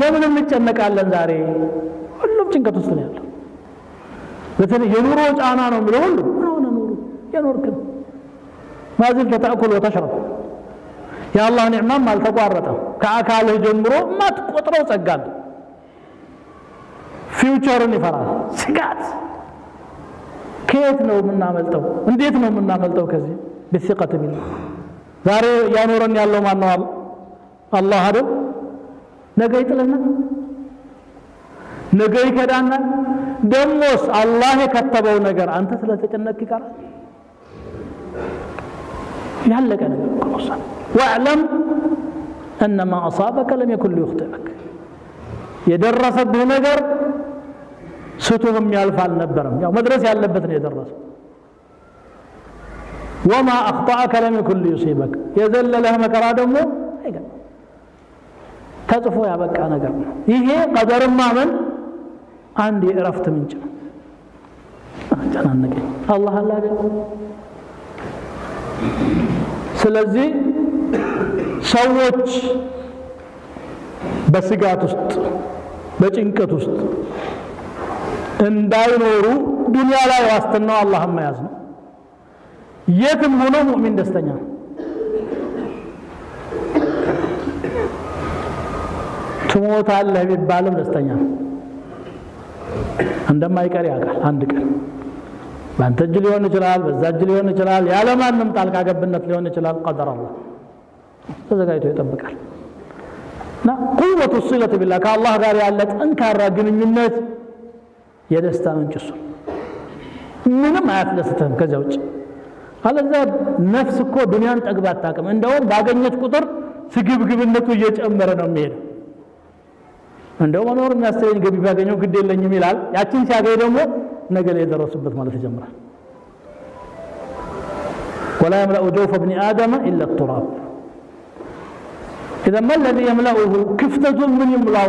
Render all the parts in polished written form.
ለምን እንጨነቃለን ዛሬ ሁሉም ጭንቀት ውስጥ ነው ያለው በተለይ የኑሮ ጫና ነው የሚለው ሁሉ አሁን ኑሮ የኖርክን ማዝል ተታኩል ወተሽረብ የአላህ ኒዕማም አልተቋረጠም ከአካልህ ጀምሮ ማትቆጥረው ጸጋል ፊውቸርን ይፈራል ስጋት ከየት ነው የምናመልጠው እንዴት ነው የምናመልጠው ከዚህ በثقة بالله ዛሬ ያኖረን ያለው ማን ነው አላህ አይደል ነገ ይጥለና ነገ ይከዳና ደሞስ አላህ የከተበው ነገር አንተ ስለተጨነቅክ ይቀራል ያለቀ ነገር ቆሰን واعلم ان ما اصابك لم يكن ليخطئك የደረሰብህ ነገር ስትሁም ያልፍ አልነበረም ያው መድረስ ያለበት ነው የደረሰው وما اخطاك لم يكن ليصيبك የዘለለህ መከራ ደግሞ አይገርም ተጽፎ ያበቃ ነገር ነው ይሄ ቀደርን ማመን አንድ የእረፍት ምንጭ ነው አጨናነቀኝ አላህ አላህ ስለዚህ ሰዎች በስጋት ውስጥ በጭንቀት ውስጥ እንዳይኖሩ ዱንያ ላይ ዋስትናው አላህን መያዝ ነው የትም ሆኖ ሙእሚን ደስተኛ ነው ትሞታለህ ቢባልም ደስተኛ ነው እንደማይቀር ያውቃል አንድ ቀን ባንተ እጅ ሊሆን ይችላል በዛ እጅ ሊሆን ይችላል ያለ ማንም ጣልቃ ገብነት ሊሆን ይችላል ቀደር አላህ ተዘጋጅቶ ይጠብቃል ና ቁወቱ الصله بالله ከአላህ ጋር ያለ ጠንካራ ግንኙነት የደስታ ምንጭ እሱ ምንም አያስደስትም ከዚያ ውጭ አለዛ ነፍስ እኮ ዱንያን ጠግባ አታውቅም እንደውም ባገኘች ቁጥር ስግብግብነቱ እየጨመረ ነው የሚሄደው እንደው መኖር የሚያስተኝ ገቢ ባገኘው ግድ የለኝም ይላል ያችን ሲያገኝ ደግሞ ነገ ላይ የደረሱበት ማለት ይጀምራል ولا يملأ جوف ابن آدم إلا التراب إذا ما الذي يملأه كفتة من يملأ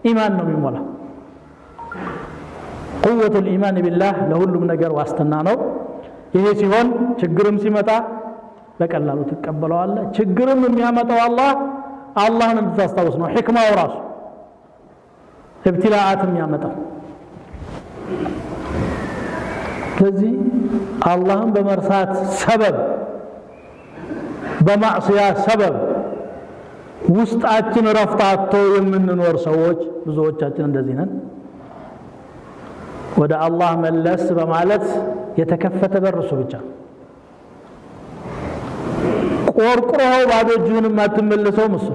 إيمان من يملأ قوة الإيمان بالله لهلم نجر واستنانو ይሄ ሲሆን ችግርም ሲመጣ በቀላሉ ተቀበለዋለህ ችግርም የሚያመጣው አላህን እንድታስታውስ ነው ህክማው ራሱ ኢብቲላአትም ያመጣው ስለዚህ አላህን በመርሳት ሰበብ በማዕሲያ ሰበብ ውስጣችን ረፍታቶ የምንኖር ሰዎች ብዙዎቻችን እንደዚህ ነን ወደ አላህ መለስ በማለት የተከፈተ በርሱ ብቻ ቆርቆሮው ባዶ እጁን ማትመለሰው መስሎ